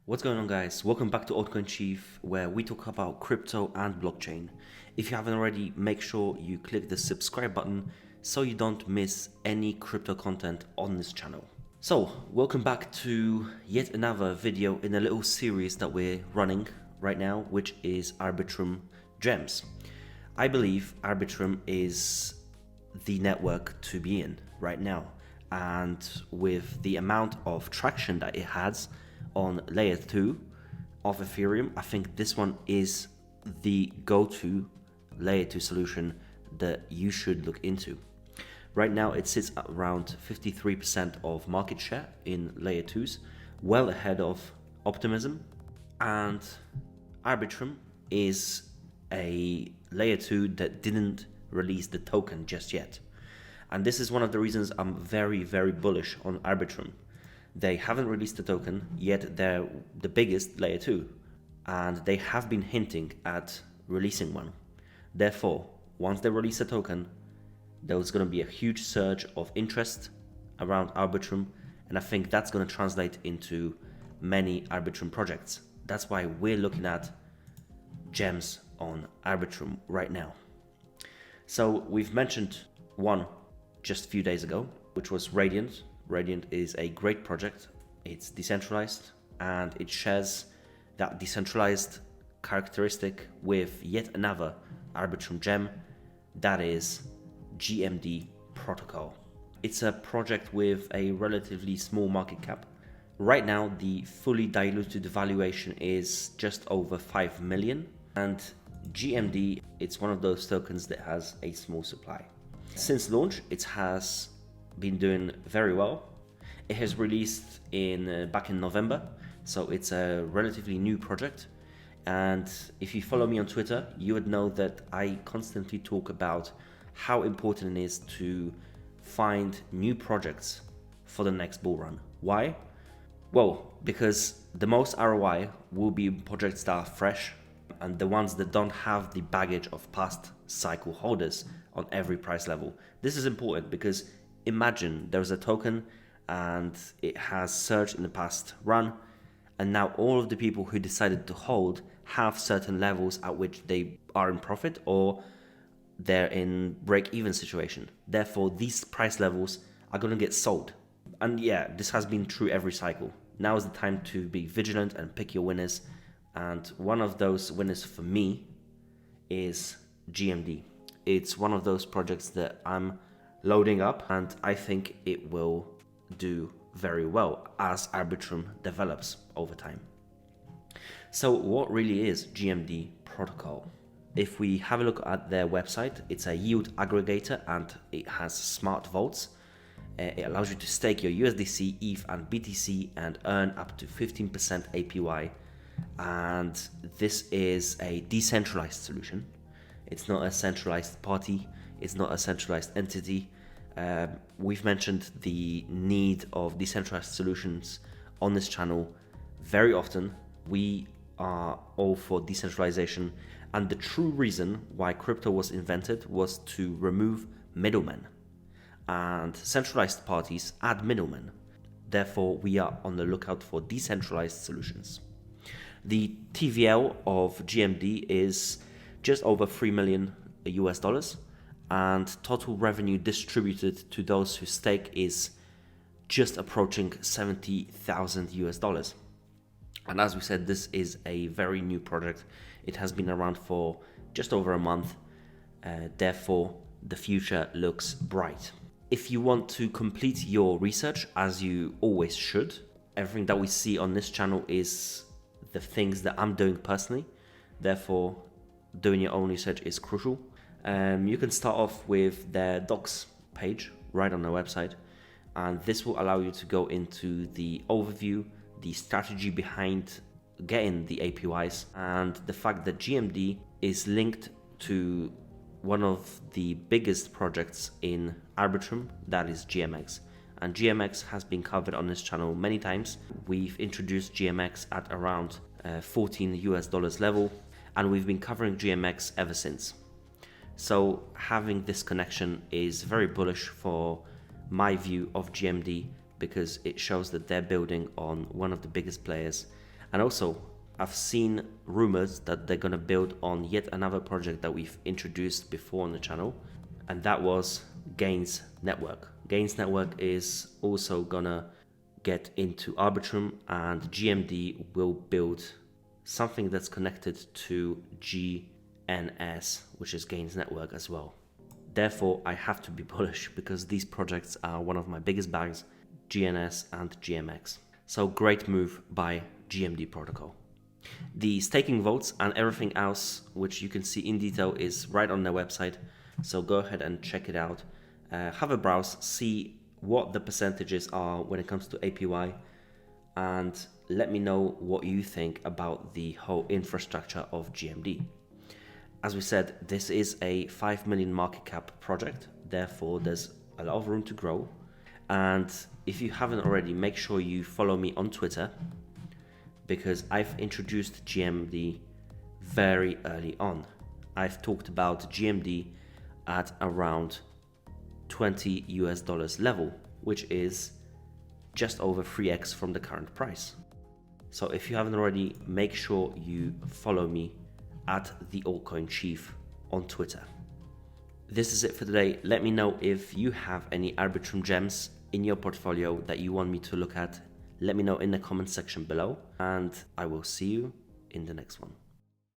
What's going on, guys? Welcome back to Altcoin Chief, where we talk about crypto and blockchain. If you haven't already, make sure you click the subscribe button so you don't miss any crypto content on this channel. So, welcome back to yet another video in a little series that we're running right now, which is Arbitrum Gems. I believe Arbitrum is the network to be in right now, and with the amount of traction that it has on layer 2 of Ethereum, I think this one is the go-to layer 2 solution that you should look into. Right now it sits at around 53% of market share in layer 2s, well ahead of Optimism, and Arbitrum is a layer 2 that didn't release the token just yet. And this is one of the reasons I'm very bullish on Arbitrum. They haven't released the token, yet they're the biggest layer 2, and they have been hinting at releasing one. Therefore, once they release a token, there's going to be a huge surge of interest around Arbitrum, and I think that's going to translate into many Arbitrum projects. That's why we're looking at gems on Arbitrum right now. So we've mentioned one just a few days ago, which was Radiant. Radiant is a great project. It's decentralized and it shares that decentralized characteristic with yet another Arbitrum gem, that is Gmd Protocol. It's a project with a relatively small market cap. Right now, the fully diluted valuation is just over 5 million, and Gmd, it's one of those tokens that has a small supply. Since launch, it has been doing very well. It has released back in November, so it's a relatively new project. And if you follow me on Twitter, you would know that I constantly talk about how important it is to find new projects for the next bull run. Why? Well, because the most ROI will be projects that are fresh and the ones that don't have the baggage of past cycle holders on every price level. This is important because imagine there's a token and it has surged in the past run, and now all of the people who decided to hold have certain levels at which they are in profit or they're in break-even situation. Therefore, these price levels are going to get sold. And yeah, this has been true every cycle. Now is the time to be vigilant and pick your winners. And one of those winners for me is Gmd. It's one of those projects that I'm loading up, and I think it will do very well as Arbitrum develops over time. So what really is Gmd Protocol? If we have a look at their website, it's a yield aggregator and it has smart vaults. It allows you to stake your USDC, ETH and BTC and earn up to 15% APY. And this is a decentralized solution. It's not a centralized party. It's not a centralized entity. We've mentioned the need of decentralized solutions on this channel very often. We are all for decentralization, and the true reason why crypto was invented was to remove middlemen, and centralized parties add middlemen. Therefore, we are on the lookout for decentralized solutions. The TVL of Gmd is just over $3 million US, and total revenue distributed to those who stake is just approaching 70,000 US. And as we said, this is a very new project. It has been around for just over a month. Therefore, the future looks bright. If you want to complete your research, as you always should, everything that we see on this channel is the things that I'm doing personally. Therefore, doing your own research is crucial. You can start off with their docs page right on their website, and this will allow you to go into the overview, the strategy behind getting the APYs, and the fact that Gmd is linked to one of the biggest projects in Arbitrum, that is GMX. And GMX has been covered on this channel many times. We've introduced GMX at around $14 US level, and we've been covering GMX ever since. So having this connection is very bullish for my view of Gmd, because it shows that they're building on one of the biggest players And also, I've seen rumors that they're gonna build on yet another project that we've introduced before on the channel, and that was Gains Network. Gains Network is also gonna get into Arbitrum, and Gmd will build something that's connected to GNS, which is Gains Network as well. Therefore, I have to be bullish because these projects are one of my biggest bags, GNS and GMX. So great move by Gmd Protocol. The staking votes and everything else, which you can see in detail, is right on their website. So go ahead and check it out. Have a browse, see what the percentages are when it comes to APY, and let me know what you think about the whole infrastructure of Gmd. As we said, this is a 5 million market cap project, therefore there's a lot of room to grow. And if you haven't already, make sure you follow me on Twitter, because I've introduced Gmd very early on. I've talked about Gmd at around $20 level, which is just over 3x from the current price. So if you haven't already, make sure you follow me at the Altcoin Chief on Twitter. This is it for today. Let me know if you have any Arbitrum gems in your portfolio that you want me to look at. Let me know in the comment section below, and I will see you in the next one.